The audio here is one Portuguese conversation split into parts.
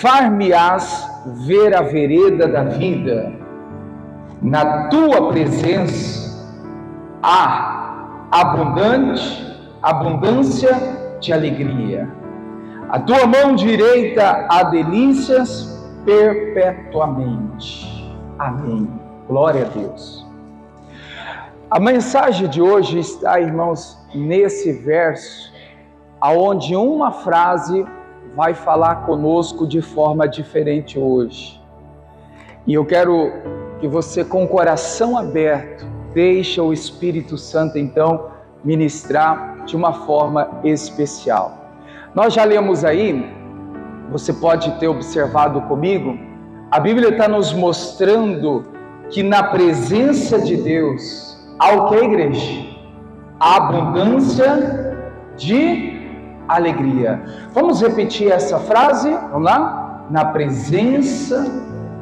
far-me-ás ver a vereda da vida, na tua presença há abundância de alegria. A tua mão direita há delícias perpetuamente. Amém. Glória a Deus. A mensagem de hoje está, irmãos, nesse verso, aonde uma frase vai falar conosco de forma diferente hoje. E eu quero que você, com o coração aberto, deixe o Espírito Santo, então, ministrar de uma forma especial. Nós já lemos aí, você pode ter observado comigo, a Bíblia está nos mostrando que na presença de Deus há o que, igreja? A abundância de alegria. Vamos repetir essa frase? Vamos lá? Na presença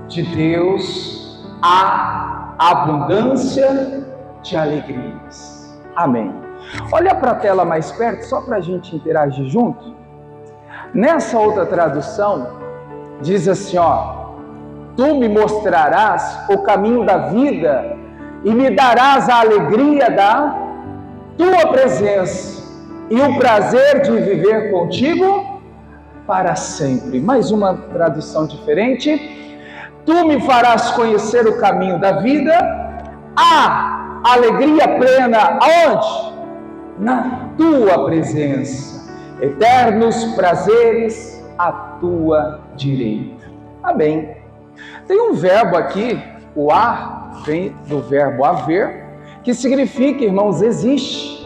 de Deus há abundância de alegrias. Amém. Olha para a tela mais perto, só para a gente interagir junto. Nessa outra tradução, diz assim, tu me mostrarás o caminho da vida e me darás a alegria da tua presença e o prazer de viver contigo para sempre. Mais uma tradução diferente. Tu me farás conhecer o caminho da vida, a alegria plena, aonde? Na tua presença. Eternos prazeres à tua direita. Amém. Tem um verbo aqui, o há, vem do verbo haver, que significa, irmãos, existe.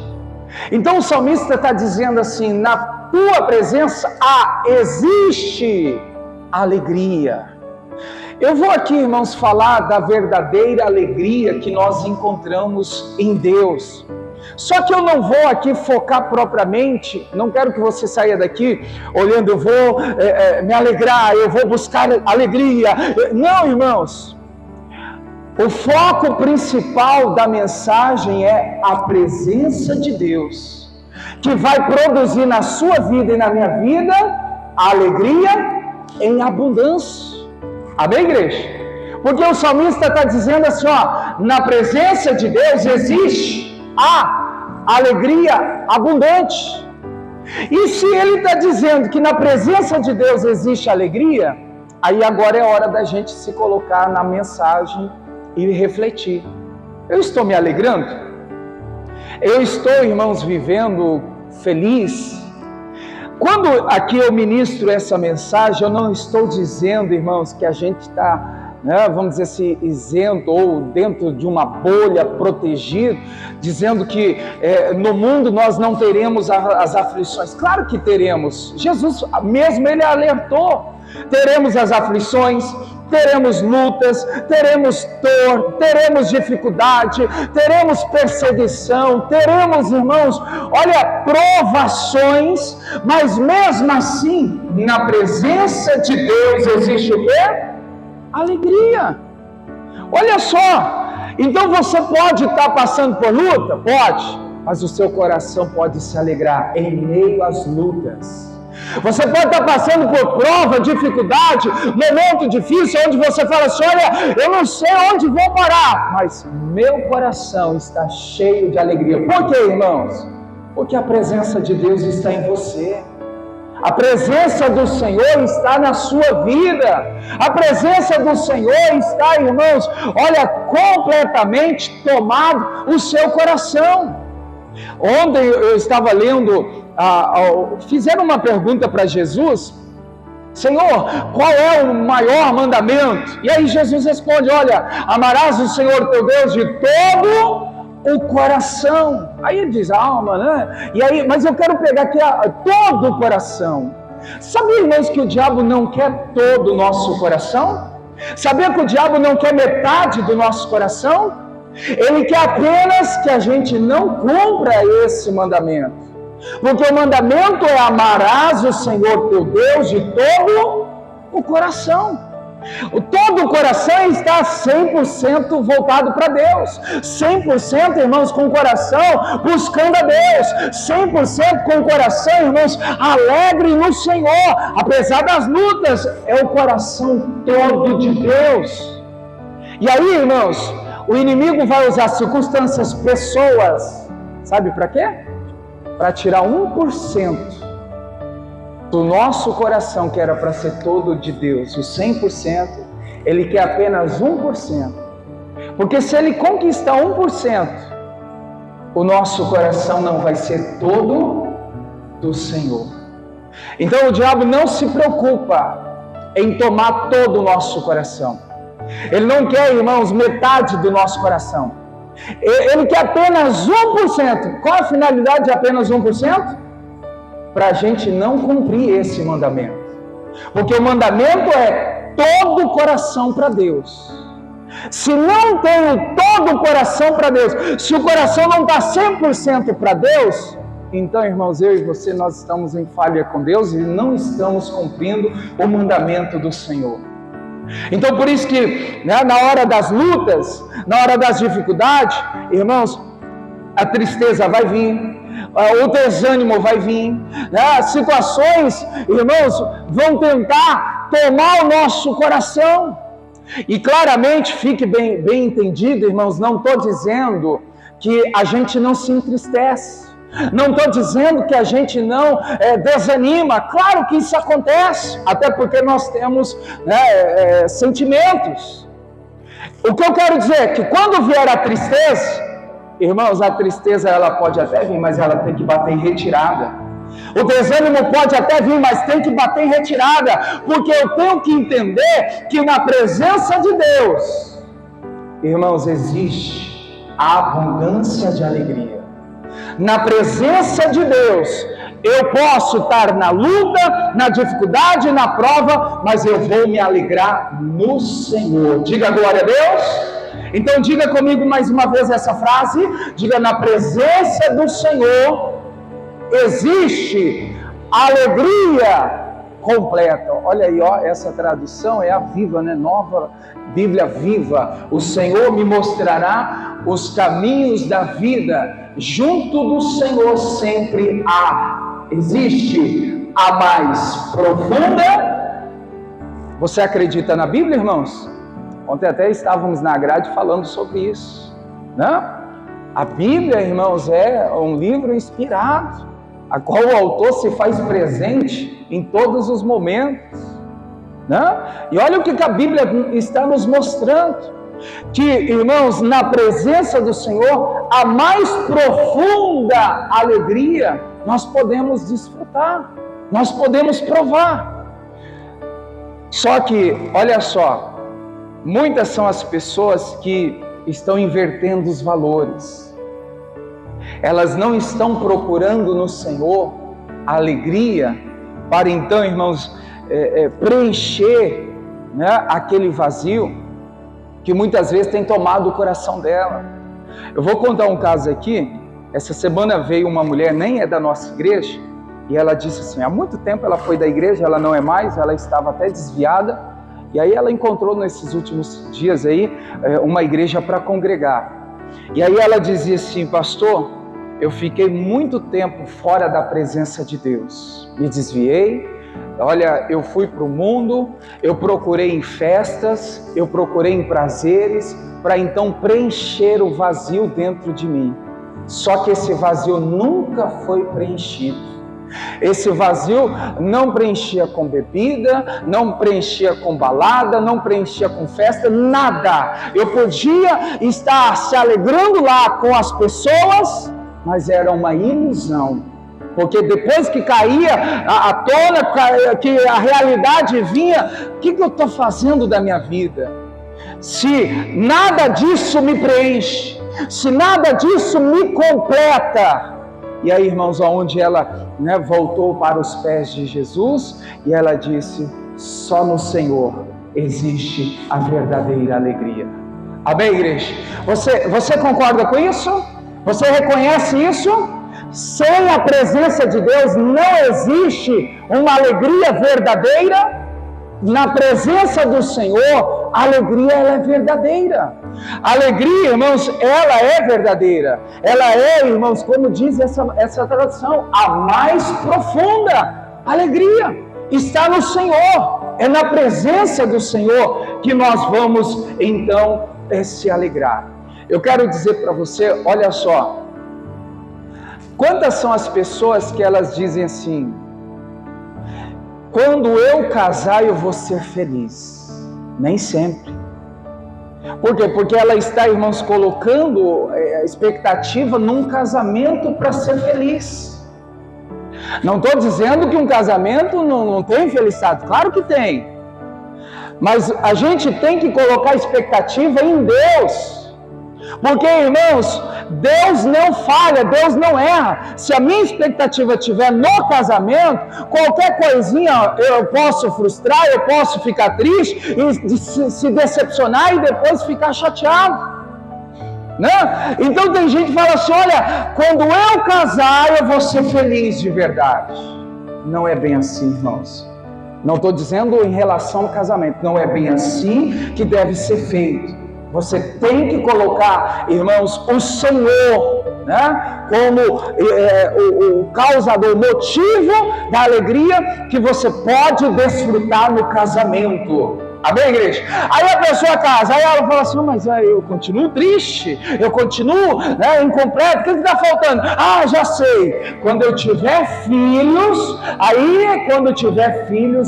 Então o salmista está dizendo assim, na tua presença existe alegria. Eu vou aqui, irmãos, falar da verdadeira alegria que nós encontramos em Deus. Só que eu não vou aqui focar propriamente, não quero que você saia daqui olhando, eu vou me alegrar, eu vou buscar alegria. Não, irmãos. O foco principal da mensagem é a presença de Deus, que vai produzir na sua vida e na minha vida a alegria em abundância. Amém, igreja? Porque o salmista está dizendo assim, na presença de Deus existe a alegria abundante. E se ele está dizendo que na presença de Deus existe alegria, aí agora é hora da gente se colocar na mensagem e refletir. Eu estou me alegrando? Eu estou, irmãos, vivendo feliz? Quando aqui eu ministro essa mensagem, eu não estou dizendo, irmãos, que a gente está, vamos dizer assim, isento ou dentro de uma bolha, protegido, dizendo que no mundo nós não teremos as aflições. Claro que teremos. Jesus mesmo, ele alertou. Teremos as aflições, teremos lutas, teremos dor, teremos dificuldade, teremos perseguição, teremos, irmãos, olha, provações, mas mesmo assim, na presença de Deus existe o quê? Alegria. Olha só, então você pode estar passando por luta? Pode, mas o seu coração pode se alegrar em meio às lutas. Você pode estar passando por prova, dificuldade, momento difícil, onde você fala assim, olha, eu não sei onde vou parar, mas meu coração está cheio de alegria. Por quê, irmãos? Porque a presença de Deus está em você. A presença do Senhor está na sua vida. A presença do Senhor está, irmãos, olha, completamente tomado o seu coração. Ontem eu estava lendo, fizeram uma pergunta para Jesus, Senhor, qual é o maior mandamento? E aí Jesus responde, olha, amarás o Senhor teu Deus de todo o coração. Aí ele diz, alma, né? E aí, mas eu quero pegar aqui todo o coração. Sabia, irmãos, que o diabo não quer todo o nosso coração? Sabia que o diabo não quer metade do nosso coração? Ele quer apenas que a gente não cumpra esse mandamento. Porque o mandamento é amarás o Senhor teu Deus de todo o coração. Todo o coração está 100% voltado para Deus. 100%, irmãos, com o coração buscando a Deus. 100% com o coração, irmãos, alegre no Senhor. Apesar das lutas, é o coração todo de Deus. E aí, irmãos, o inimigo vai usar circunstâncias, pessoas, sabe para quê? Para tirar 1% do nosso coração, que era para ser todo de Deus, o 100%, ele quer apenas 1%. Porque se ele conquistar 1%, o nosso coração não vai ser todo do Senhor. Então o diabo não se preocupa em tomar todo o nosso coração. Ele não quer, irmãos, metade do nosso coração. Ele quer apenas 1%. Qual a finalidade de apenas 1%? Para a gente não cumprir esse mandamento. Porque o mandamento é todo o coração para Deus. Se não tenho todo o coração para Deus, se o coração não está 100% para Deus, então, irmãos, eu e você, nós estamos em falha com Deus e não estamos cumprindo o mandamento do Senhor. Então, por isso que, né, na hora das lutas, na hora das dificuldades, irmãos, a tristeza vai vir, o desânimo vai vir, né? Situações, irmãos, vão tentar tomar o nosso coração. E claramente, fique bem entendido, irmãos, não estou dizendo que a gente não se entristece, não estou dizendo que a gente não desanima. Claro que isso acontece, até porque nós temos, né, sentimentos. O que eu quero dizer é que quando vier a tristeza, irmãos, a tristeza ela pode até vir, mas ela tem que bater em retirada. O desânimo pode até vir, mas tem que bater em retirada, porque eu tenho que entender que na presença de Deus, irmãos, existe a abundância de alegria. Na presença de Deus, eu posso estar na luta, na dificuldade, na prova, mas eu vou me alegrar no Senhor. Diga glória a Deus. Então diga comigo mais uma vez essa frase, diga: na presença do Senhor existe alegria completa. Olha aí, ó, essa tradução é a Viva, né? Nova Bíblia Viva. O Senhor me mostrará os caminhos da vida, junto do Senhor sempre existe a mais profunda. Você acredita na Bíblia, irmãos? Ontem até estávamos na grade falando sobre isso, né? A Bíblia, irmãos, é um livro inspirado, a qual o autor se faz presente em todos os momentos, né? E olha o que a Bíblia está nos mostrando, que, irmãos, na presença do Senhor, a mais profunda alegria nós podemos desfrutar, nós podemos provar. Só que, olha só, muitas são as pessoas que estão invertendo os valores. Elas não estão procurando no Senhor a alegria para então, irmãos, preencher, né, aquele vazio que muitas vezes tem tomado o coração dela. Eu vou contar um caso aqui. Essa semana veio uma mulher, nem é da nossa igreja, e ela disse assim, há muito tempo ela foi da igreja, ela não é mais, ela estava até desviada, e aí ela encontrou nesses últimos dias aí uma igreja para congregar. E aí ela dizia assim: pastor, eu fiquei muito tempo fora da presença de Deus, me desviei, olha, eu fui para o mundo, eu procurei em festas, eu procurei em prazeres, para então preencher o vazio dentro de mim. Só que esse vazio nunca foi preenchido. Esse vazio não preenchia com bebida, não preenchia com balada, não preenchia com festa, nada. Eu podia estar se alegrando lá com as pessoas, mas era uma ilusão. Porque depois que caía a tona, que a realidade vinha, o que eu estou fazendo da minha vida? Se nada disso me preenche, se nada disso me completa. E aí, irmãos, aonde ela, né, voltou para os pés de Jesus e ela disse: só no Senhor existe a verdadeira alegria. Amém, igreja? Você concorda com isso? Você reconhece isso? Sem a presença de Deus não existe uma alegria verdadeira. na presença do Senhor, a alegria ela é verdadeira. A alegria, irmãos, ela é verdadeira. Ela é, irmãos, como diz essa tradução, a mais profunda alegria. Está no Senhor. É na presença do Senhor que nós vamos, então, se alegrar. Eu quero dizer para você, olha só. Quantas são as pessoas que elas dizem assim: quando eu casar eu vou ser feliz? Nem sempre. Por quê? Porque ela está, irmãos, colocando a expectativa num casamento para ser feliz. Não estou dizendo que um casamento não tem felicidade, claro que tem. Mas a gente tem que colocar a expectativa em Deus. Porque, irmãos, Deus não falha, Deus não erra. Se a minha expectativa estiver no casamento, qualquer coisinha eu posso frustrar, eu posso ficar triste, e se decepcionar e depois ficar chateado. Né? Então tem gente que fala assim: olha, quando eu casar eu vou ser feliz de verdade. Não é bem assim, irmãos. Não estou dizendo em relação ao casamento, não é bem assim que deve ser feito. Você tem que colocar, irmãos, o Senhor, né, como o causador, o motivo da alegria que você pode desfrutar no casamento. Amém, igreja? Aí a pessoa casa, aí ela fala assim: mas eu continuo triste, eu continuo incompleto, o que está faltando? Ah, já sei, quando eu tiver filhos,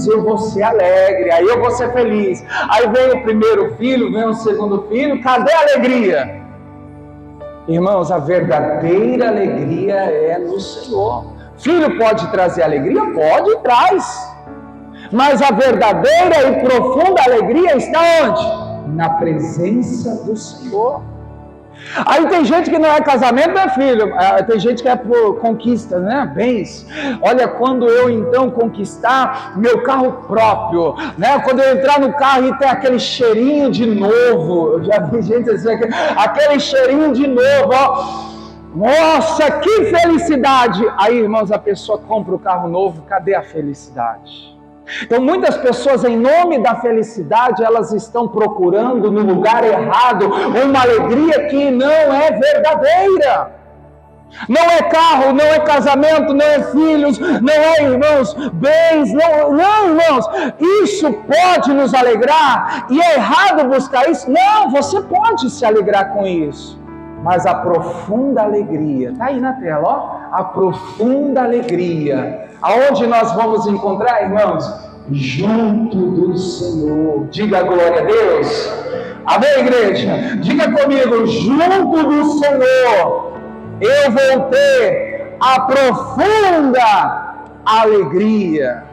eu vou ser alegre, aí eu vou ser feliz. Aí vem o primeiro filho, vem o segundo filho, cadê a alegria? Irmãos, a verdadeira alegria é no Senhor. Filho pode trazer alegria? Pode e traz. Mas a verdadeira e profunda alegria está onde? Na presença do Senhor. Aí tem gente que não é casamento, não é filho. Tem gente que é por conquista, né? Bens. Olha, quando eu então conquistar meu carro próprio, né? Quando eu entrar no carro e ter aquele cheirinho de novo. Eu já vi gente assim, aquele cheirinho de novo, ó. Nossa, que felicidade! Aí, irmãos, a pessoa compra o carro novo, cadê a felicidade? Então muitas pessoas, em nome da felicidade, elas estão procurando no lugar errado uma alegria que não é verdadeira. Não é carro, não é casamento, não é filhos, não é, irmãos, bens, não, irmãos, isso pode nos alegrar e é errado buscar isso? Não, você pode se alegrar com isso. Mas a profunda alegria, está aí na tela, ó, a profunda alegria, aonde nós vamos encontrar, irmãos? Junto do Senhor. Diga glória a Deus. Amém, igreja? Diga comigo: junto do Senhor eu vou ter a profunda alegria.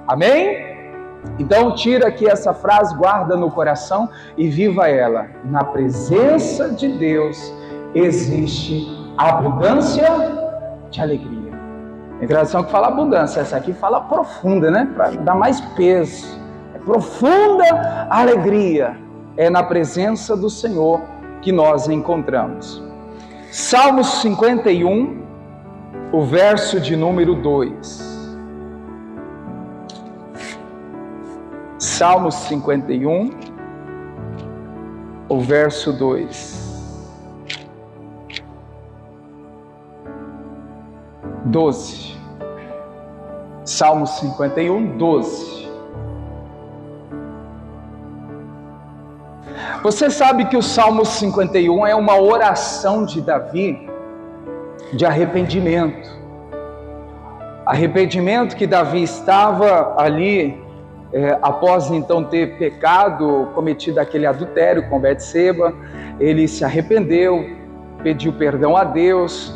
Amém? Então tira aqui essa frase, guarda no coração e viva ela. Na presença de Deus existe abundância de alegria. Tem tradução que fala abundância, essa aqui fala profunda, né? Para dar mais peso. É profunda alegria. É na presença do Senhor que nós encontramos. Salmos 51, o verso de número 2. Salmos 51, o verso 2. 12. Salmos 51, 12. Você sabe que o Salmo 51 é uma oração de Davi de arrependimento. Arrependimento que Davi estava ali, após então ter pecado, cometido aquele adultério com Betseba. Ele se arrependeu, pediu perdão a Deus,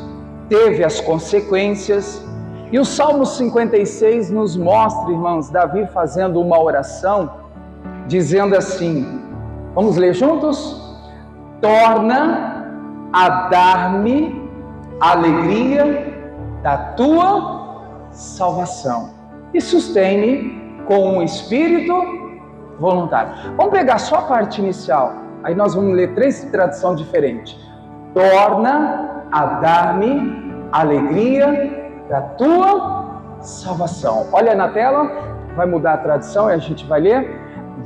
teve as consequências. E o Salmo 56 nos mostra, irmãos, Davi fazendo uma oração, dizendo assim, vamos ler juntos? Torna a dar-me a alegria da tua salvação e sustém-me com um espírito voluntário. Vamos pegar só a parte inicial, aí nós vamos ler 3 traduções diferentes. Torna a dar-me a alegria da tua salvação. Olha na tela, vai mudar a tradução e a gente vai ler: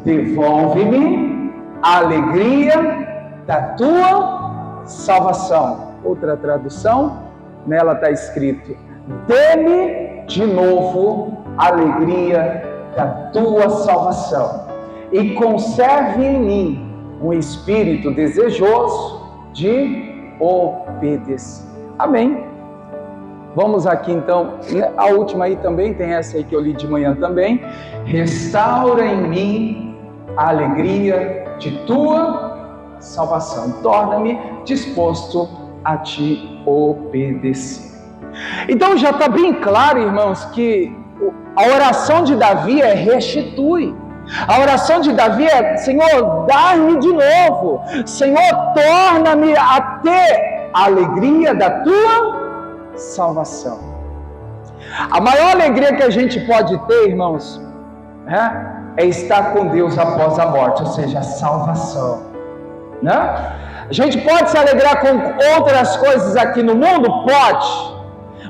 devolve-me a alegria da tua salvação. Outra tradução, nela está escrito: dê-me de novo a alegria da tua salvação e conserve em mim um espírito desejoso de obedecer. Amém. Vamos aqui então, a última aí também, tem essa aí que eu li de manhã também. Restaura em mim a alegria de tua salvação. Torna-me disposto a te obedecer. Então já está bem claro, irmãos, que a oração de Davi é restitui. A oração de Davi é: Senhor, dá-me de novo. Senhor, torna-me a ter a alegria da tua salvação. A maior alegria que a gente pode ter, irmãos, é estar com Deus após a morte, ou seja, a salvação. A gente pode se alegrar com outras coisas aqui no mundo? Pode.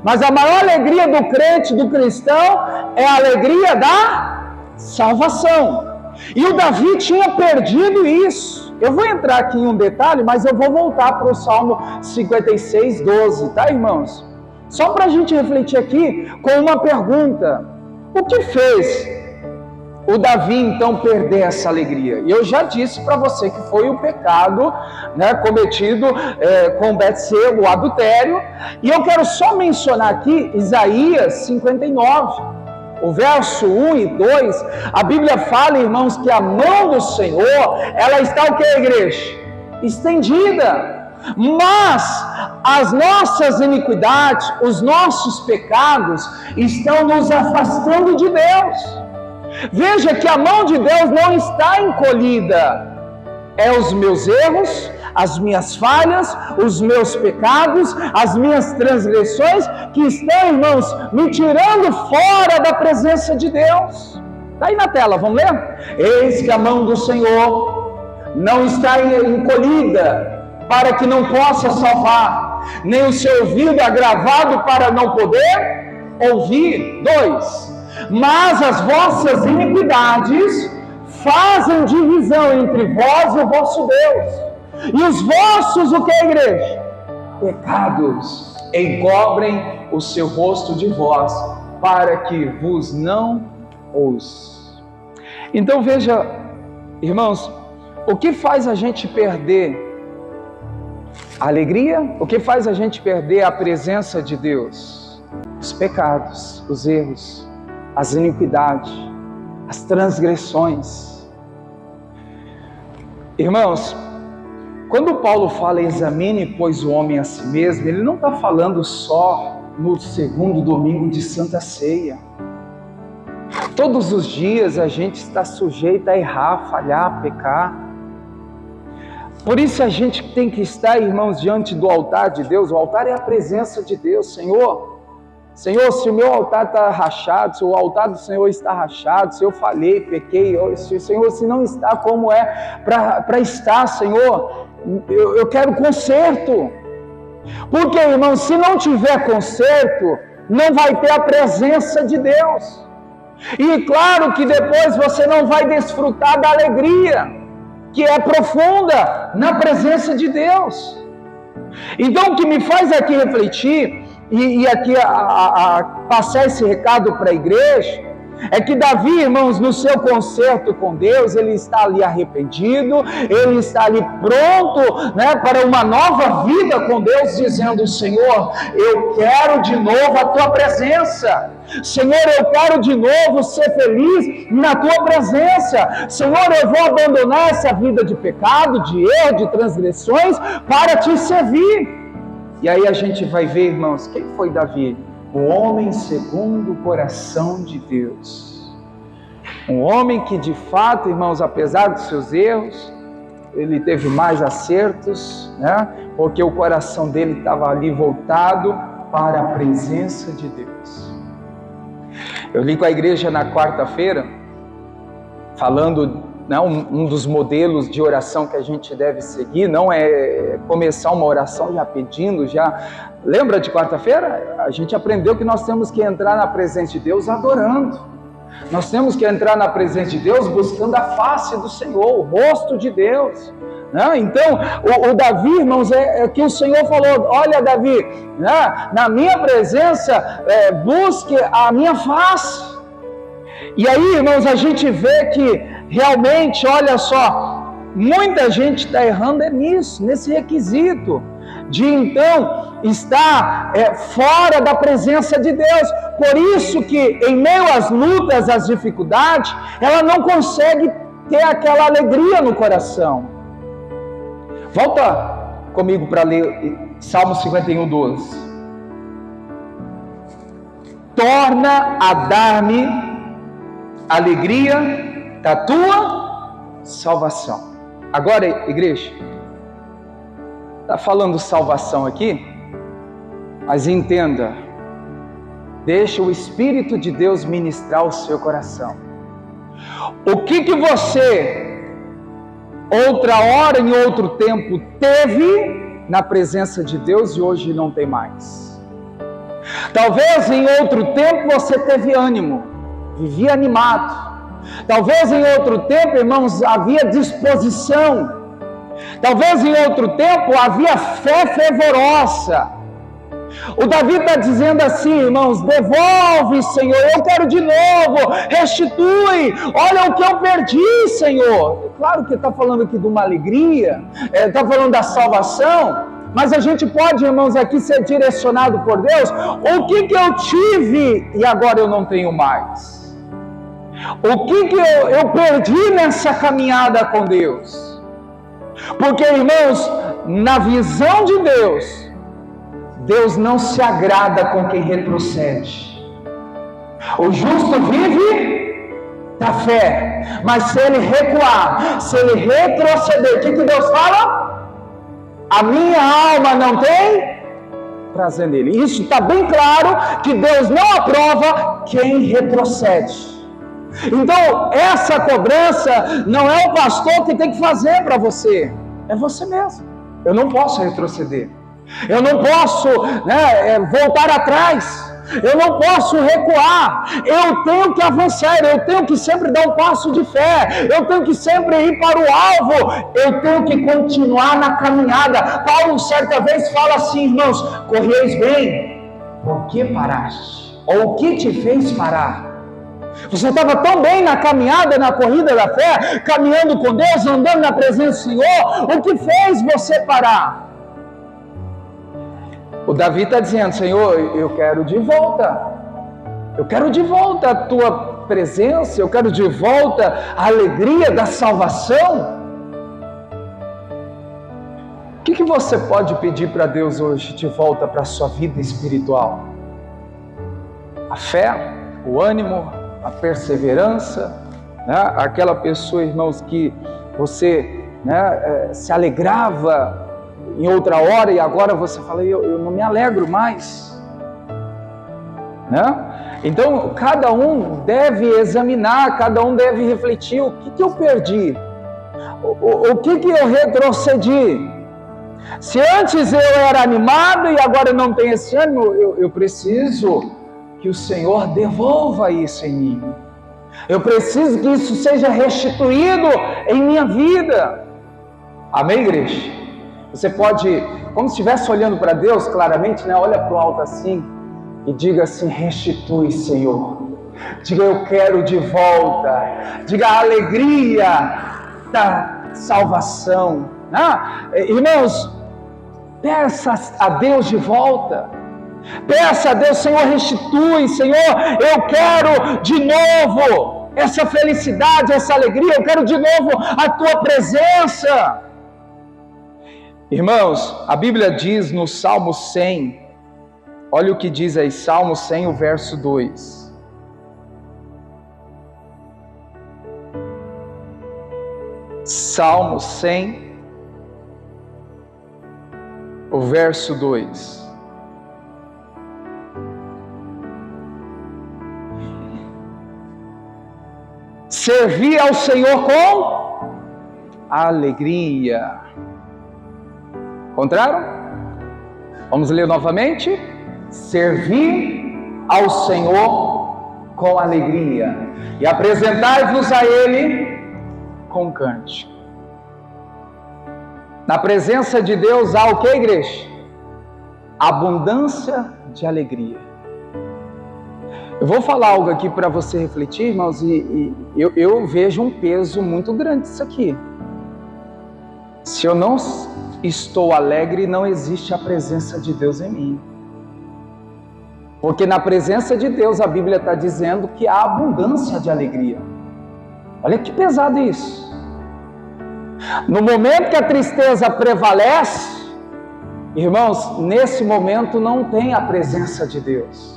Mas a maior alegria do crente, do cristão, é a alegria da salvação. E o Davi tinha perdido isso. Eu vou entrar aqui em um detalhe, mas eu vou voltar para o Salmo 56, 12, tá, irmãos? Só para a gente refletir aqui com uma pergunta: o que fez o Davi então perder essa alegria? E eu já disse para você que foi o pecado, cometido com Betseba, o adultério. E eu quero só mencionar aqui Isaías 59, o verso 1 e 2. A Bíblia fala, irmãos, que a mão do Senhor, ela está o que, igreja? Estendida. Mas as nossas iniquidades, os nossos pecados estão nos afastando de Deus. Veja que a mão de Deus não está encolhida. É os meus erros, as minhas falhas, os meus pecados, as minhas transgressões que estão, irmãos, me tirando fora da presença de Deus. Está aí na tela, vamos ler? Eis que a mão do Senhor não está encolhida para que não possa salvar, nem o seu ouvido agravado para não poder ouvir. 2. Mas as vossas iniquidades fazem divisão entre vós e o vosso Deus. E os vossos, o que é, igreja? Pecados encobrem o seu rosto de vós, para que vos não ouça. Então veja, irmãos, o que faz a gente perder a alegria? O que faz a gente perder a presença de Deus? Os pecados, os erros, as iniquidades, as transgressões. Irmãos, quando Paulo fala examine, pois, o homem a si mesmo, ele não está falando só no segundo domingo de Santa Ceia. Todos os dias a gente está sujeito a errar, falhar, pecar. Por isso a gente tem que estar, irmãos, diante do altar de Deus. O altar é a presença de Deus. Senhor, se o meu altar está rachado, se o altar do Senhor está rachado, se eu falhei, pequei, Senhor, se não está como é para estar, Senhor, eu quero conserto. Porque, irmão, se não tiver conserto, não vai ter a presença de Deus. E claro que depois você não vai desfrutar da alegria, que é profunda na presença de Deus. Então o que me faz aqui refletir, e aqui passar esse recado para a igreja, é que Davi, irmãos, no seu concerto com Deus, ele está ali arrependido, ele está ali pronto, para uma nova vida com Deus, dizendo: Senhor, eu quero de novo a tua presença. Senhor, eu quero de novo ser feliz na tua presença. Senhor, eu vou abandonar essa vida de pecado, de erro, de transgressões, para te servir. E aí a gente vai ver, irmãos, quem foi Davi? O homem segundo o coração de Deus. Um homem que de fato, irmãos, apesar dos seus erros, ele teve mais acertos, porque o coração dele estava ali voltado para a presença de Deus. Eu li com a igreja na quarta-feira, falando, um dos modelos de oração que a gente deve seguir, não é começar uma oração já pedindo, Lembra de quarta-feira? A gente aprendeu que nós temos que entrar na presença de Deus adorando. Nós temos que entrar na presença de Deus buscando a face do Senhor, o rosto de Deus. Então, o Davi, irmãos, é que o Senhor falou: olha, Davi, na minha presença, busque a minha face. E aí, irmãos, a gente vê que realmente, olha só, muita gente está errando nisso, nesse requisito de então estar fora da presença de Deus. Por isso que em meio às lutas, às dificuldades, ela não consegue ter aquela alegria no coração. Volta comigo para ler Salmo 51, 12. Torna a dar-me alegria da tua salvação. Agora, igreja, está falando salvação aqui, mas entenda, deixa o Espírito de Deus ministrar o seu coração. O que você outra hora, em outro tempo, teve na presença de Deus e hoje não tem mais? Talvez em outro tempo você teve ânimo, vivia animado. Talvez em outro tempo, irmãos, havia disposição. Talvez em outro tempo havia fé fervorosa. O Davi está dizendo assim, irmãos: devolve, Senhor, eu quero de novo, restitui, olha o que eu perdi, Senhor. Claro que está falando aqui de uma alegria, está falando da salvação, mas a gente pode, irmãos, aqui ser direcionado por Deus. O que eu tive e agora eu não tenho mais? O que eu perdi nessa caminhada com Deus? Porque, irmãos, na visão de Deus, Deus não se agrada com quem retrocede. O justo vive da fé, mas se ele recuar, se ele retroceder, o que Deus fala? A minha alma não tem prazer nele. Isso está bem claro, que Deus não aprova quem retrocede. Então, essa cobrança não é o pastor que tem que fazer para você, é você mesmo. Eu não posso retroceder. Eu não posso voltar atrás, eu não posso recuar, eu tenho que avançar, eu tenho que sempre dar um passo de fé, eu tenho que sempre ir para o alvo, eu tenho que continuar na caminhada. Paulo certa vez fala assim, irmãos: correis bem, por que paraste? Ou o que te fez parar? Você estava tão bem na caminhada, na corrida da fé, caminhando com Deus, andando na presença do Senhor, o que fez você parar? O Davi está dizendo: Senhor, eu quero de volta. Eu quero de volta a tua presença. Eu quero de volta a alegria da salvação. O que você pode pedir para Deus hoje de volta para a sua vida espiritual? A fé, o ânimo, a perseverança, aquela pessoa, irmãos, que você se alegrava em outra hora e agora você fala: eu não me alegro mais. Então, cada um deve examinar, cada um deve refletir: o que eu perdi? O que eu retrocedi? Se antes eu era animado e agora não tenho esse ânimo, eu preciso que o Senhor devolva isso em mim. Eu preciso que isso seja restituído em minha vida. Amém, igreja? Você pode, como se estivesse olhando para Deus claramente, olha para o alto assim e diga assim: restitui, Senhor. Diga: eu quero de volta. Diga: a alegria da salvação. Irmãos, peça a Deus de volta. Peça a Deus: Senhor, restitui, Senhor, eu quero de novo essa felicidade, essa alegria, eu quero de novo a tua presença. Irmãos, a Bíblia diz no Salmo 100, olha o que diz aí, Salmo 100, o verso 2. Salmo 100, o verso 2. Servir ao Senhor com alegria. Encontraram? Vamos ler novamente. Servir ao Senhor com alegria, e apresentai-vos a Ele com cântico. Na presença de Deus há o que, igreja? Abundância de alegria. Eu vou falar algo aqui para você refletir, irmãos, e eu vejo um peso muito grande nisso aqui. Se eu não estou alegre, não existe a presença de Deus em mim. Porque na presença de Deus, a Bíblia está dizendo que há abundância de alegria. Olha que pesado isso. No momento que a tristeza prevalece, irmãos, nesse momento não tem a presença de Deus.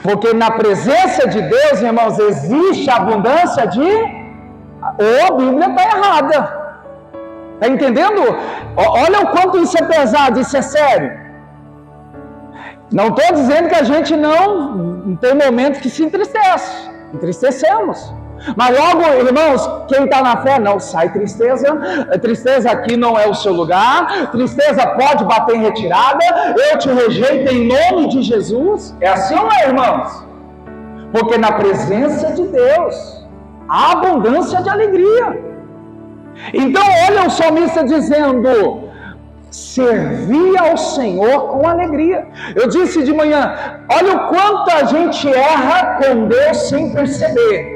Porque na presença de Deus, irmãos, existe a abundância de... Ou a Bíblia está errada. Está entendendo? Olha o quanto isso é pesado, isso é sério. Não estou dizendo que a gente não tem momentos que se entristece. Entristecemos. Mas logo, irmãos, quem está na fé, não sai tristeza. Tristeza aqui não é o seu lugar. Tristeza pode bater em retirada. Eu te rejeito em nome de Jesus. É assim ou não é, irmãos? Porque na presença de Deus há abundância de alegria. Então olha o salmista dizendo: servir ao Senhor com alegria. Eu disse de manhã, olha o quanto a gente erra com Deus sem perceber.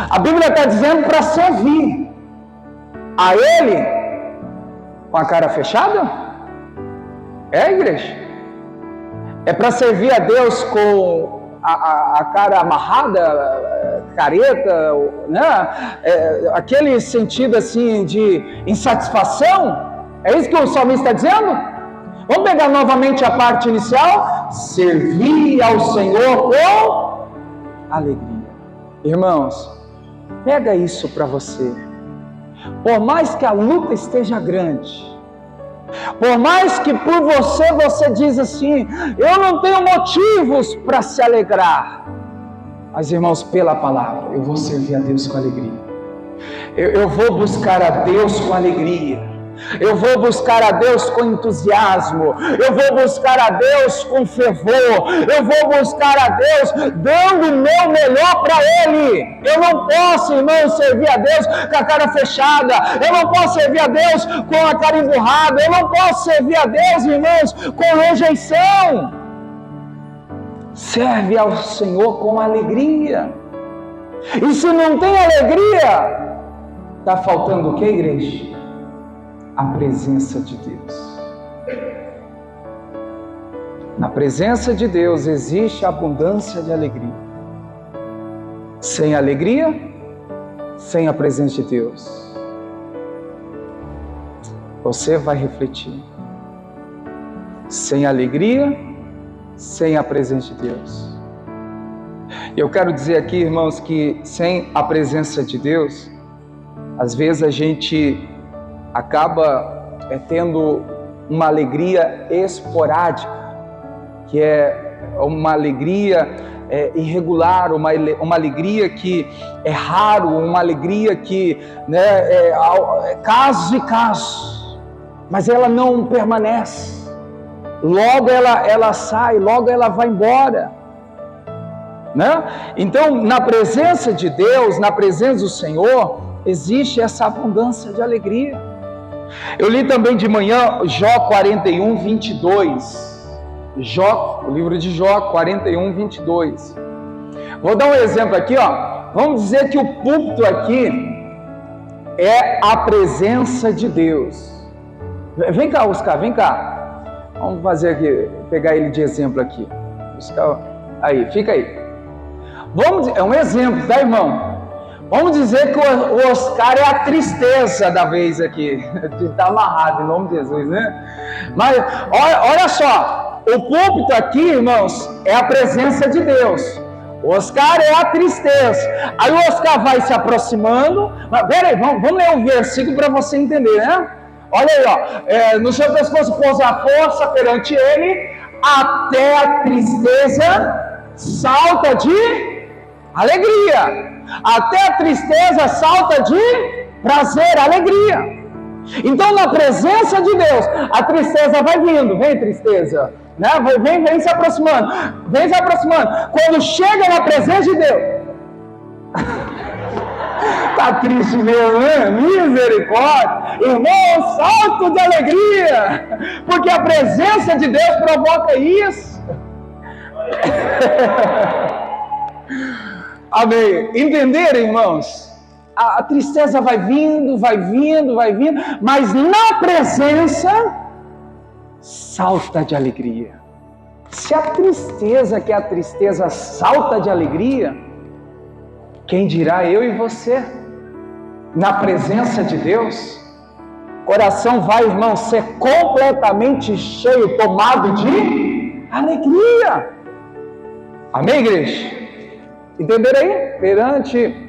A Bíblia está dizendo para servir a Ele com a cara fechada? É, igreja? É para servir a Deus com a cara amarrada, careta, né? Aquele sentido assim de insatisfação? É isso que o salmista está dizendo? Vamos pegar novamente a parte inicial? Servir ao Senhor com alegria. Irmãos, pega isso para você. Por mais que a luta esteja grande, por mais que por você diz assim, eu não tenho motivos para se alegrar, mas irmãos, pela palavra, eu vou servir a Deus com alegria. Eu vou buscar a Deus com alegria. Eu vou buscar a Deus com entusiasmo, eu vou buscar a Deus com fervor, eu vou buscar a Deus dando o meu melhor para Ele. Eu não posso, irmãos, servir a Deus com a cara fechada, eu não posso servir a Deus com a cara emburrada, eu não posso servir a Deus, irmãos, com rejeição. Serve ao Senhor com alegria. E se não tem alegria, está faltando o que, igreja? A presença de Deus. Na presença de Deus existe abundância de alegria. Sem alegria, sem a presença de Deus, você vai refletir. Sem alegria, sem a presença de Deus. Eu quero dizer aqui, irmãos, que sem a presença de Deus, às vezes a gente acaba tendo uma alegria esporádica, que é uma alegria irregular, uma alegria que é raro, uma alegria que, né, é casos e casos, mas ela não permanece. Logo ela sai, logo ela vai embora, né? Então, na presença de Deus, na presença do Senhor, existe essa abundância de alegria. Eu li também de manhã Jó 41, 22. O livro de Jó 41, 22. Vou dar um exemplo aqui, ó. Vamos dizer que o púlpito aqui é a presença de Deus. Vem cá, Oscar, vem cá. Vamos fazer aqui, pegar ele de exemplo aqui. Oscar, aí, fica aí. É um exemplo, tá, irmão? Vamos dizer que o Oscar é a tristeza da vez aqui. Está amarrado em nome de Jesus, né? Mas olha só, o púlpito aqui, irmãos, é a presença de Deus. O Oscar é a tristeza. Aí o Oscar vai se aproximando. Mas peraí, vamos ler um versículo para você entender, né? Olha aí, ó. No seu pescoço pousa a força perante ele, até a tristeza salta de alegria. Até a tristeza salta de prazer, alegria. Então, na presença de Deus, a tristeza vai vindo. Vem, tristeza. né? Vem se aproximando, vem se aproximando. Quando chega na presença de Deus, tá triste mesmo, né? Misericórdia, irmão, salto de alegria, porque a presença de Deus provoca isso. Amém. Entenderam, irmãos? A tristeza vai vindo, mas na presença salta de alegria. Se a tristeza, que é a tristeza, salta de alegria, quem dirá eu e você? Na presença de Deus, coração vai, irmão, ser completamente cheio, tomado de alegria. Amém, igreja? Entenderam aí? Perante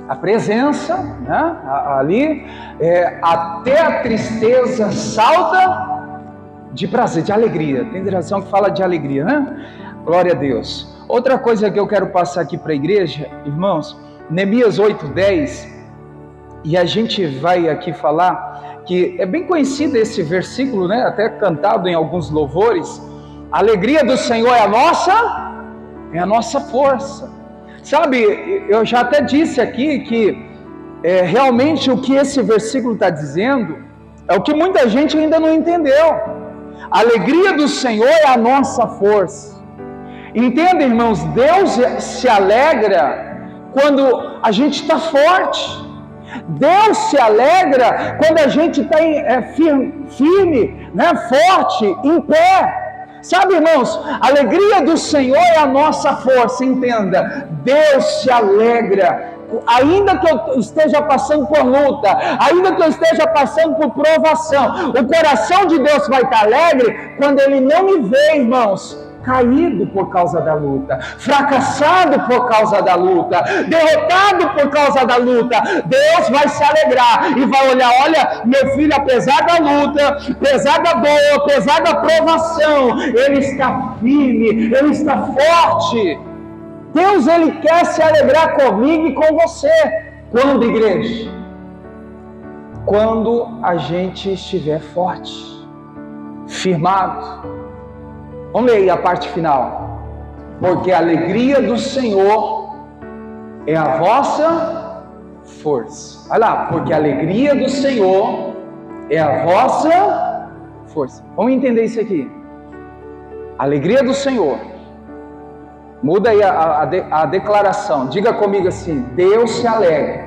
a presença, né? Ali, até a tristeza salta de prazer, de alegria. Tem direção que fala de alegria, né? Glória a Deus. Outra coisa que eu quero passar aqui para a igreja, irmãos, Neemias 8:10, e a gente vai aqui falar que é bem conhecido esse versículo, né? Até cantado em alguns louvores. A alegria do Senhor é a nossa força. Sabe, eu já até disse aqui que realmente o que esse versículo está dizendo é o que muita gente ainda não entendeu. A alegria do Senhor é a nossa força. Entenda, irmãos, Deus se alegra quando a gente está forte. Deus se alegra quando a gente está firme, né, forte, em pé. Sabe, irmãos, a alegria do Senhor é a nossa força. Entenda, Deus se alegra, ainda que eu esteja passando por luta, ainda que eu esteja passando por provação, o coração de Deus vai estar alegre quando Ele não me vê, irmãos, caído por causa da luta, fracassado por causa da luta, derrotado por causa da luta. Deus vai se alegrar e vai olhar, olha, meu filho, apesar da luta, apesar da dor, apesar da provação, ele está firme, ele está forte. Deus, Ele quer se alegrar comigo e com você. Quando, igreja? Quando a gente estiver forte, firmado. Vamos ler aí a parte final. Porque a alegria do Senhor é a vossa força. Olha lá, porque a alegria do Senhor é a vossa força. Vamos entender isso aqui. A alegria do Senhor. Muda aí a declaração. Diga comigo assim: Deus se alegra.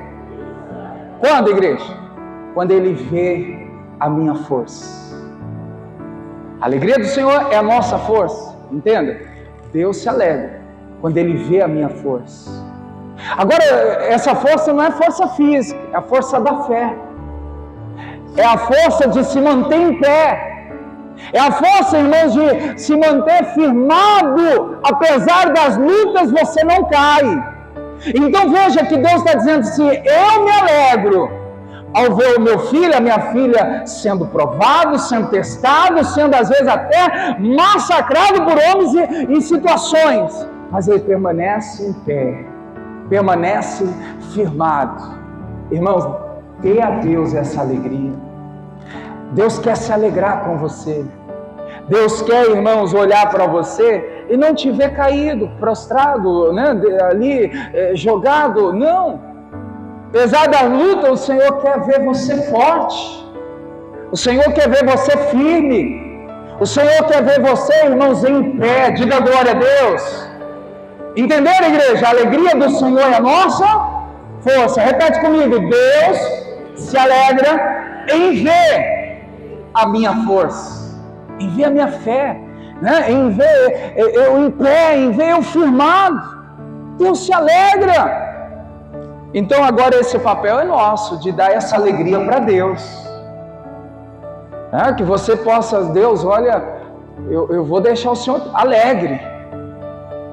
Quando, igreja? Quando Ele vê a minha força. A alegria do Senhor é a nossa força. Entenda? Deus se alegra quando Ele vê a minha força. Agora, essa força não é força física, é a força da fé. É a força de se manter em pé. É a força, irmãos, de se manter firmado. Apesar das lutas, você não cai. Então veja que Deus está dizendo assim: eu me alegro ao ver o meu filho, a minha filha sendo provado, sendo testado, sendo às vezes até massacrado por homens em situações, mas ele permanece em pé, permanece firmado. Irmãos, dê a Deus essa alegria. Deus quer se alegrar com você. Deus quer, irmãos, olhar para você e não te ver caído, prostrado, né, ali, jogado. Não. Apesar da luta, o Senhor quer ver você forte. O Senhor quer ver você firme. O Senhor quer ver você, irmãos, em pé. Diga glória a Deus. Entenderam, igreja? A alegria do Senhor é a nossa força. Repete comigo: Deus se alegra em ver a minha força, em ver a minha fé, né? Em ver eu em pé, em ver eu firmado. Deus se alegra. Então agora esse papel é nosso, de dar essa alegria para Deus. Que você possa, Deus, olha, eu vou deixar o Senhor alegre.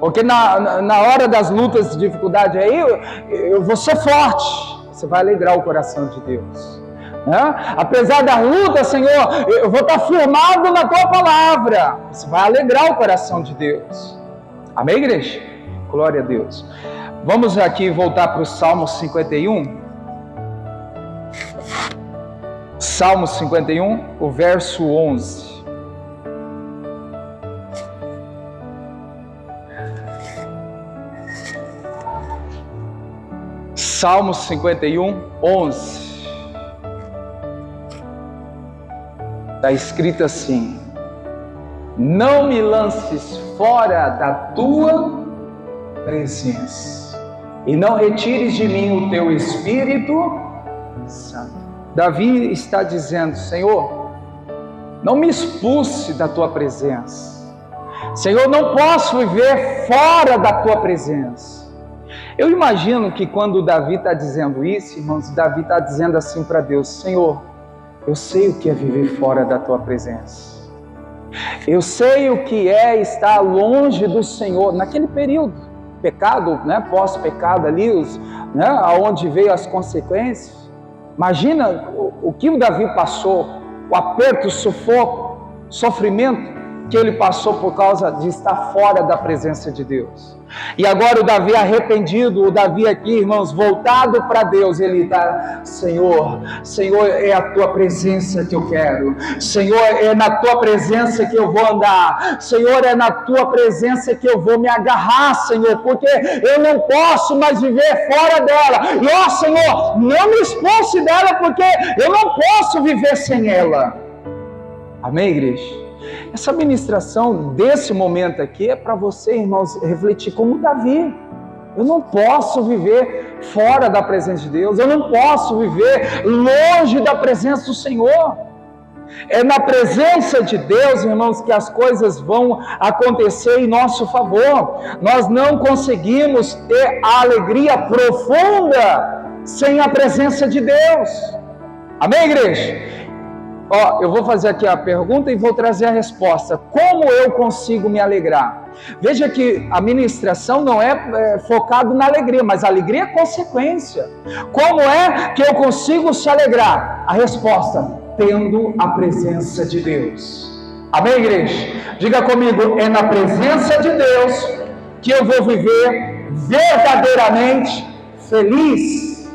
Porque na hora das lutas e dificuldades aí, eu vou ser forte. Você vai alegrar o coração de Deus. Apesar da luta, Senhor, eu vou estar firmado na Tua palavra. Você vai alegrar o coração de Deus. Amém, igreja? Glória a Deus. Vamos aqui voltar para o Salmo 51. Salmo 51, o verso 11. Salmos 51, 11. Está escrito assim: não me lances fora da tua presença, e não retires de mim o teu Espírito Santo. Davi está dizendo: Senhor, não me expulse da tua presença. Senhor, não posso viver fora da tua presença. Eu imagino que quando Davi está dizendo isso, irmãos, Davi está dizendo assim para Deus: Senhor, eu sei o que é viver fora da tua presença. Eu sei o que é estar longe do Senhor naquele período, pecado, né, pós-pecado ali, aonde veio as consequências. Imagina o que o Davi passou, o aperto, o sufoco, o sofrimento que ele passou por causa de estar fora da presença de Deus. E agora o Davi arrependido, o Davi aqui, irmãos, voltado para Deus, ele está: Senhor, é a tua presença que eu quero. Senhor, é na tua presença que eu vou andar. Senhor, é na tua presença que eu vou me agarrar, Senhor, porque eu não posso mais viver fora dela. E ó, Senhor, não me expulse dela, porque eu não posso viver sem ela. Amém, igreja? Essa ministração desse momento aqui é para você, irmãos, refletir como Davi. Eu não posso viver fora da presença de Deus. Eu não posso viver longe da presença do Senhor. É na presença de Deus, irmãos, que as coisas vão acontecer em nosso favor. Nós não conseguimos ter a alegria profunda sem a presença de Deus. Amém, igreja? Eu vou fazer aqui a pergunta e vou trazer a resposta. Como eu consigo me alegrar? Veja que a ministração não é focada na alegria, mas a alegria é consequência. Como é que eu consigo se alegrar? A resposta: tendo a presença de Deus. Amém, igreja? Diga comigo: é na presença de Deus que eu vou viver verdadeiramente feliz.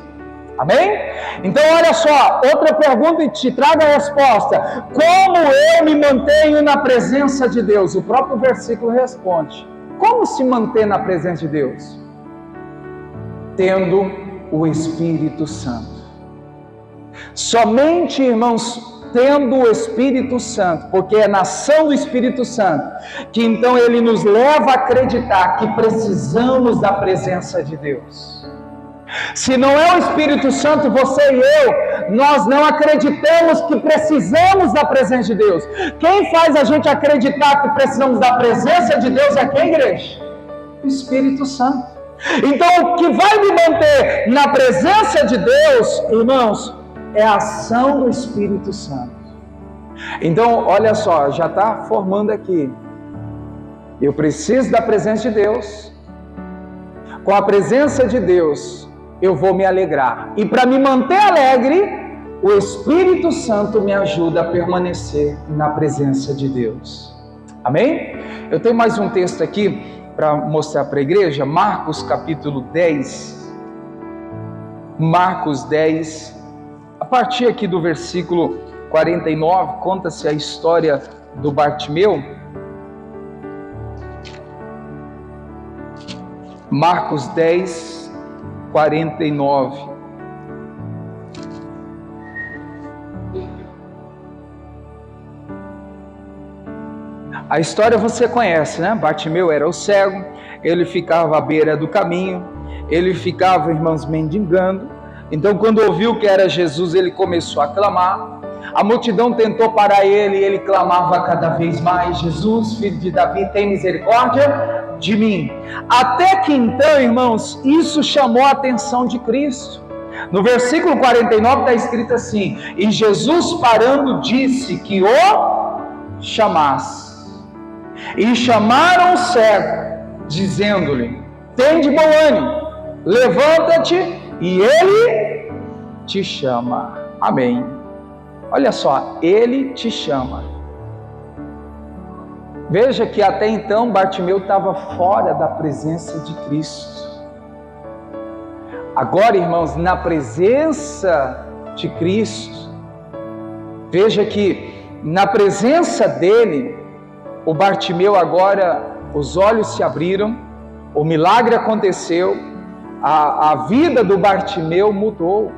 Amém? Então olha só, outra pergunta e te trago a resposta: como eu me mantenho na presença de Deus? O próprio versículo responde: como se manter na presença de Deus? Tendo o Espírito Santo. Somente, irmãos, tendo o Espírito Santo, porque é na ação do Espírito Santo que então ele nos leva a acreditar que precisamos da presença de Deus. Se não é o Espírito Santo, você e eu, nós não acreditamos que precisamos da presença de Deus. Quem faz a gente acreditar que precisamos da presença de Deus é quem, igreja? O Espírito Santo. Então, o que vai me manter na presença de Deus, irmãos, é a ação do Espírito Santo. Então, olha só, já está formando aqui. Eu preciso da presença de Deus. Com a presença de Deus, eu vou me alegrar. E para me manter alegre, o Espírito Santo me ajuda a permanecer na presença de Deus. Amém? Eu tenho mais um texto aqui para mostrar para a igreja. Marcos capítulo 10. Marcos 10. A partir aqui do versículo 49, conta-se a história do Bartimeu. Marcos 10, 49. A história você conhece, né? Bartimeu era o cego, ele ficava à beira do caminho, ele ficava, irmãos, mendigando. Então, quando ouviu que era Jesus, ele começou a clamar. A multidão tentou parar ele e ele clamava cada vez mais: Jesus, filho de Davi, tem misericórdia de mim. Até que então, irmãos, isso chamou a atenção de Cristo. No versículo 49 está escrito assim: e Jesus parando disse que o chamasse. E chamaram o cego, dizendo-lhe: tem de bom ânimo, levanta-te, e ele te chama. Amém. Olha só, ele te chama. Veja que até então Bartimeu estava fora da presença de Cristo. Agora, irmãos, na presença de Cristo, veja que na presença dele, o Bartimeu agora, os olhos se abriram, o milagre aconteceu, a vida do Bartimeu mudou.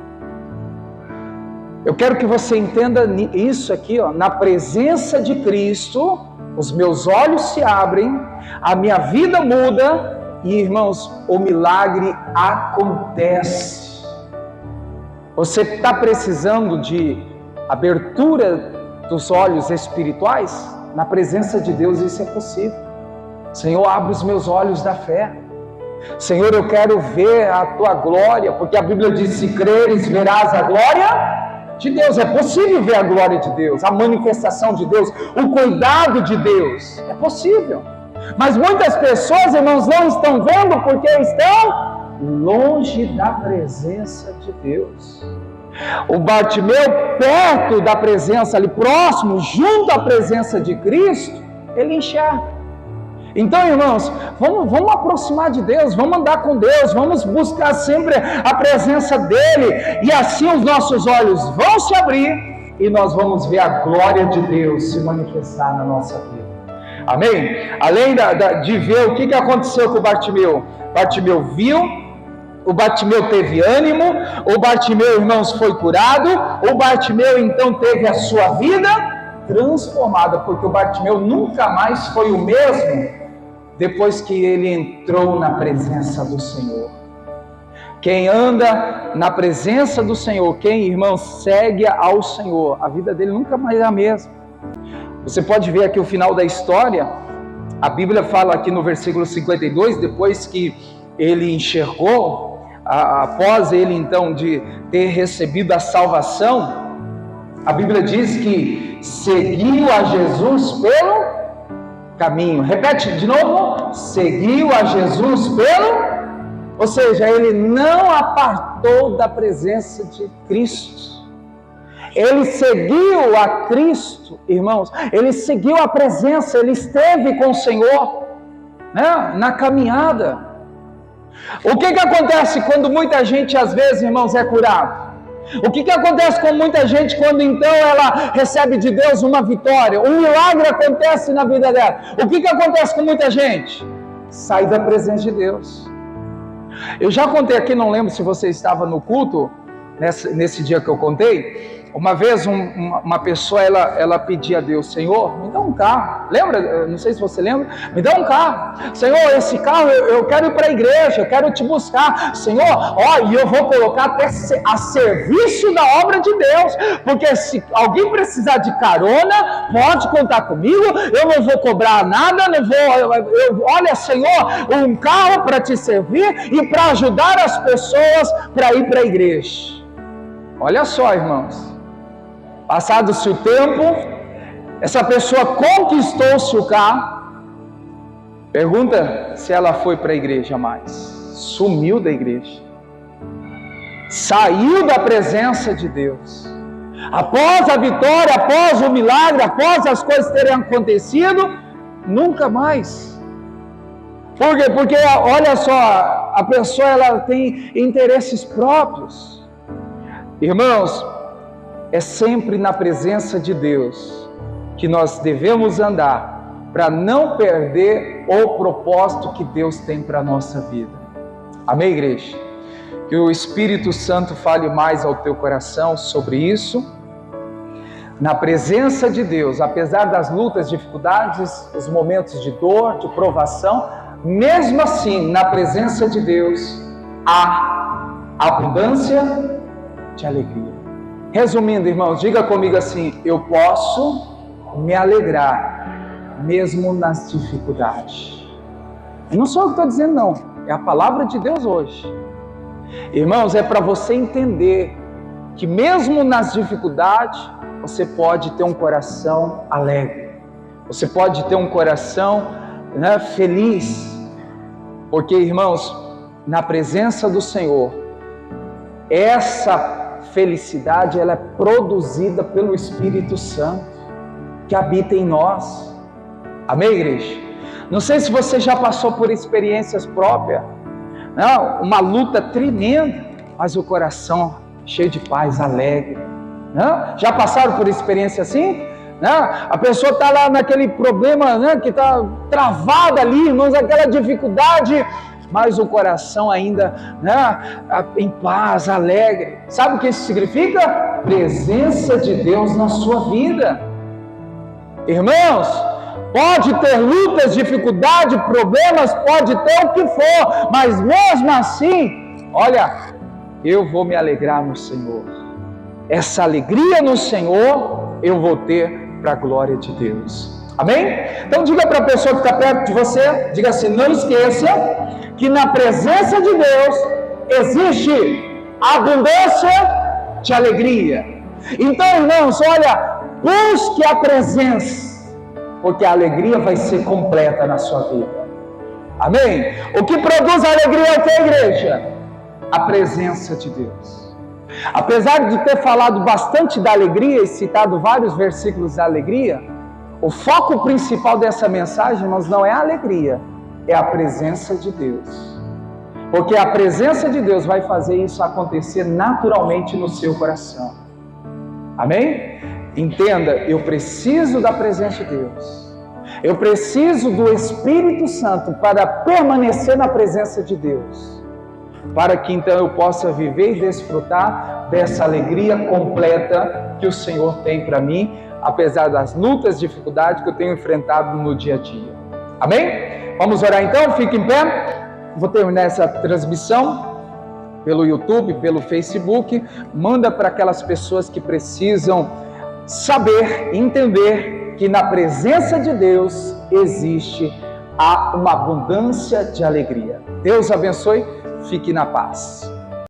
Eu quero que você entenda isso aqui, ó, na presença de Cristo, os meus olhos se abrem, a minha vida muda e, irmãos, o milagre acontece. Você está precisando de abertura dos olhos espirituais? Na presença de Deus isso é possível. Senhor, abre os meus olhos da fé. Senhor, eu quero ver a tua glória, porque a Bíblia diz: se creres, verás a glória de Deus. É possível ver a glória de Deus, a manifestação de Deus, o cuidado de Deus. É possível. Mas muitas pessoas, irmãos, não estão vendo porque estão longe da presença de Deus. O Bartimeu, perto da presença, ali próximo, junto à presença de Cristo, ele enxerga. Então, irmãos, vamos aproximar de Deus, vamos andar com Deus, vamos buscar sempre a presença dEle, e assim os nossos olhos vão se abrir e nós vamos ver a glória de Deus se manifestar na nossa vida. Amém? Além de ver o que aconteceu com o Bartimeu, Bartimeu viu, o Bartimeu teve ânimo, o Bartimeu, irmãos, foi curado, o Bartimeu então teve a sua vida transformada, porque o Bartimeu nunca mais foi o mesmo depois que ele entrou na presença do Senhor. Quem anda na presença do Senhor, quem, irmãos, segue ao Senhor, a vida dele nunca mais é a mesma. Você pode ver aqui o final da história, a Bíblia fala aqui no versículo 52, depois que ele enxergou, após ele então de ter recebido a salvação, a Bíblia diz que seguiu a Jesus pelo caminho. Repete de novo: seguiu a Jesus pelo... Ou seja, ele não apartou da presença de Cristo. Ele seguiu a Cristo, irmãos. Ele seguiu a presença, ele esteve com o Senhor, né, na caminhada. O que acontece quando muita gente, às vezes, irmãos, é curado? O que acontece com muita gente quando então ela recebe de Deus uma vitória? Um milagre acontece na vida dela. O que acontece com muita gente? Sai da presença de Deus. Eu já contei aqui, não lembro se você estava no culto, nesse dia que eu contei. Uma vez uma pessoa, ela pedia a Deus: Senhor, me dá um carro. Lembra? Não sei se você lembra. Me dá um carro. Senhor, esse carro eu quero ir para a igreja, eu quero te buscar. Senhor, e eu vou colocar até a serviço da obra de Deus. Porque se alguém precisar de carona, pode contar comigo. Eu não vou cobrar nada, não vou. Olha, Senhor, um carro para te servir e para ajudar as pessoas para ir para a igreja. Olha só, irmãos. Passado-se o tempo, essa pessoa conquistou-se o carro. Pergunta se ela foi para a igreja mais. Sumiu da igreja. Saiu da presença de Deus. Após a vitória, após o milagre, após as coisas terem acontecido, nunca mais. Por quê? Porque, olha só, a pessoa ela tem interesses próprios. Irmãos, é sempre na presença de Deus que nós devemos andar para não perder o propósito que Deus tem para a nossa vida. Amém, igreja? Que o Espírito Santo fale mais ao teu coração sobre isso. Na presença de Deus, apesar das lutas, dificuldades, os momentos de dor, de provação, mesmo assim, na presença de Deus, há abundância de alegria. Resumindo, irmãos, diga comigo assim: eu posso me alegrar mesmo nas dificuldades. E não sou eu que estou dizendo, não. É a palavra de Deus hoje. Irmãos, é para você entender que mesmo nas dificuldades, você pode ter um coração alegre. Você pode ter um coração, né, feliz. Porque, irmãos, na presença do Senhor, essa felicidade ela é produzida pelo Espírito Santo que habita em nós. Amém, igreja? Não sei se você já passou por experiências próprias, não, uma luta tremenda, mas o coração cheio de paz, alegre. Não? Já passaram por experiência assim? Não? A pessoa está lá naquele problema, né, que está travada ali, irmãos, aquela dificuldade, mas o coração ainda, né, em paz, alegre. Sabe o que isso significa? Presença de Deus na sua vida. Irmãos, pode ter lutas, dificuldades, problemas, pode ter o que for, mas mesmo assim, olha, eu vou me alegrar no Senhor. Essa alegria no Senhor eu vou ter para a glória de Deus. Amém? Então diga para a pessoa que está perto de você, diga assim: não esqueça que na presença de Deus existe abundância de alegria. Então, irmãos, olha, busque a presença, porque a alegria vai ser completa na sua vida. Amém? O que produz a alegria é o que, igreja? A presença de Deus. Apesar de ter falado bastante da alegria e citado vários versículos da alegria, o foco principal dessa mensagem, irmãos, não é a alegria, é a presença de Deus. Porque a presença de Deus vai fazer isso acontecer naturalmente no seu coração. Amém? Entenda, eu preciso da presença de Deus. Eu preciso do Espírito Santo para permanecer na presença de Deus, para que então eu possa viver e desfrutar dessa alegria completa que o Senhor tem para mim, apesar das lutas, dificuldades que eu tenho enfrentado no dia a dia. Amém? Vamos orar então? Fique em pé. Vou terminar essa transmissão pelo YouTube, pelo Facebook. Manda para aquelas pessoas que precisam saber, entender que na presença de Deus existe uma abundância de alegria. Deus abençoe. Fique na paz.